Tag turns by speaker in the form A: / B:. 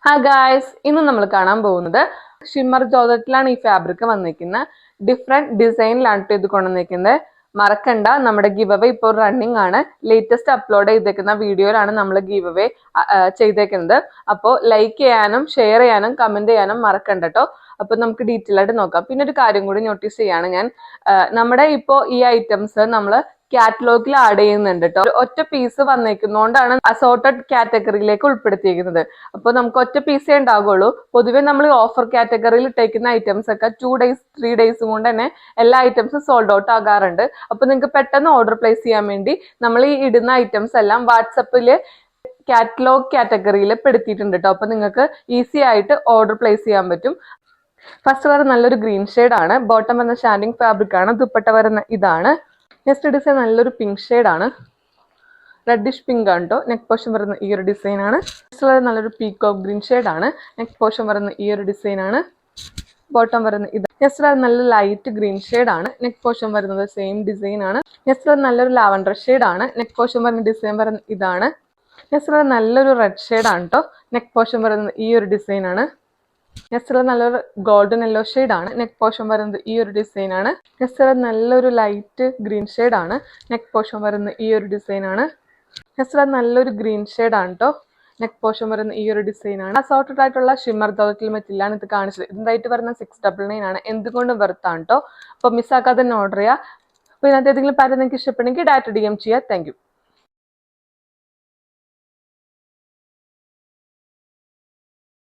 A: Hi guys, ഇന്ന് നമ്മൾ കാണാൻ പോകുന്നത് ഷിമ്മർ ജോർജറ്റിലാണ് ഈ ഫാബ്രിക് വന്നിരിക്കുന്നത്. ഡിഫറെന്റ് ഡിസൈനിലാണ് ഇത് കൊണ്ടുവന്നിരിക്കുന്നത്. മറക്കണ്ട, നമ്മുടെ ഗിവ് അവേ ഇപ്പോൾ റണ്ണിങ് ആണ്. ലേറ്റസ്റ്റ് അപ്ലോഡ് ചെയ്തേക്കുന്ന വീഡിയോയിലാണ് നമ്മൾ ഗിവ് അവേ ചെയ്തേക്കുന്നത്. അപ്പോൾ ലൈക്ക് ചെയ്യാനും ഷെയർ ചെയ്യാനും കമന്റ് ചെയ്യാനും മറക്കണ്ട കേട്ടോ. അപ്പൊ നമുക്ക് ഡീറ്റെയിൽ ആയിട്ട് നോക്കാം. പിന്നെ ഒരു കാര്യം കൂടി നോട്ടീസ് ചെയ്യാണ് ഞാൻ, നമ്മുടെ ഇപ്പോൾ ഈ ഐറ്റംസ് നമ്മൾ കാറ്റലോഗിൽ ആഡ് ചെയ്യുന്നുണ്ട് കേട്ടോ. ഒറ്റ പീസ് വന്നേക്കുന്നതുകൊണ്ടാണ് അസോർട്ടഡ് കാറ്റഗറിയിലേക്ക് ഉൾപ്പെടുത്തിയിരിക്കുന്നത്. അപ്പോൾ നമുക്ക് ഒറ്റ പീസേ ഉണ്ടാകുള്ളൂ. പൊതുവെ നമ്മൾ ഓഫർ കാറ്റഗറിയിൽ ഇട്ടേക്കുന്ന ഐറ്റംസ് ഒക്കെ 2 days 3 days കൊണ്ട് തന്നെ എല്ലാ ഐറ്റംസും സോൾഡ് ഔട്ട് ആകാറുണ്ട്. അപ്പൊ നിങ്ങൾക്ക് പെട്ടെന്ന് ഓർഡർ പ്ലേസ് ചെയ്യാൻ വേണ്ടി നമ്മൾ ഈ ഇടുന്ന ഐറ്റംസ് എല്ലാം വാട്സപ്പിൽ കാറ്റലോഗ് കാറ്റഗറിയിൽ പെടുത്തിയിട്ടുണ്ട് കേട്ടോ. അപ്പൊ നിങ്ങൾക്ക് ഈസി ആയിട്ട് ഓർഡർ പ്ലേസ് ചെയ്യാൻ പറ്റും. ഫസ്റ്റ് വരുന്ന നല്ലൊരു ഗ്രീൻ ആണ്. ബോട്ടം വരുന്ന ഷാൻഡിങ് ഫാബ്രിക് ആണ്. ദുപ്പട്ട വരുന്ന ഇതാണ്. നെക്സ്റ്റ് ഡിസൈൻ നല്ലൊരു പിങ്ക് ആണ്. റെഡിഷ് പിങ്ക് ആണ് കേട്ടോ. നെക്ക് പോർഷൻ വരുന്ന ഈ ഒരു ഡിസൈൻ ആണ്. നെക്സ്റ്റ് നല്ലൊരു പീകോക്ക് ഗ്രീൻ ആണ്. നെക്ക് പോർഷൻ വരുന്ന ഈ ഒരു ഡിസൈൻ ആണ്. ബോട്ടം വരുന്ന ഇത്. നെക്സ്റ്റ് നല്ല ലൈറ്റ് ഗ്രീൻ ആണ്. നെക്ക് പോർഷൻ വരുന്നത് സെയിം ഡിസൈൻ ആണ്. നെക്സ്റ്റ് നല്ലൊരു ലാവൻഡർ ആണ്. നെക്ക് പോർഷൻ വരുന്ന ഡിസൈൻ വരുന്ന ഇതാണ്. നെക്സ്റ്റ് നല്ലൊരു റെഡ് ആണ് കേട്ടോ. നെക്ക് പോർഷൻ വരുന്നത് ഈ ഒരു ഡിസൈൻ ആണ്. നെക്സ്റ്റ് നല്ലൊരു ഗോൾഡൻ യെല്ലോ ആണ്. നെക്ക് പോർഷൻ വരുന്നത് ഈ ഒരു ഡിസൈൻ ആണ്. നെക്സ്റ്റ് നല്ലൊരു ലൈറ്റ് ഗ്രീൻ ആണ്. നെക്ക് പോർഷൻ വരുന്നത് ഈ ഒരു ഡിസൈൻ ആണ്. നെക്സ്റ്റ് നല്ലൊരു ഗ്രീൻ ആണ് കേട്ടോ. നെക്ക് പോർഷൻ വരുന്ന ഈ ഒരു ഡിസൈൻ ആണ്. അസോർട്ടഡ് ആയിട്ടുള്ള ഷിമ്മർ ജോർജറ്റിൽ മെറ്റീരിയലാണ് ഇത് കാണിച്ചത്. ഇതായിട്ട് വരുന്ന 699 ആണ്. എന്തുകൊണ്ടും വെർത്താണ് കേട്ടോ. അപ്പോൾ മിസ്സാക്കാതെ തന്നെ ഓർഡർ ചെയ്യുക. അപ്പോൾ ഇതിനകത്ത് ഏതെങ്കിലും പാറ്റേൺ നിങ്ങൾക്ക് ഇഷ്ടപ്പെടുമെങ്കിൽ ഡയറക്റ്റ് DM ചെയ്യുക. Thank you.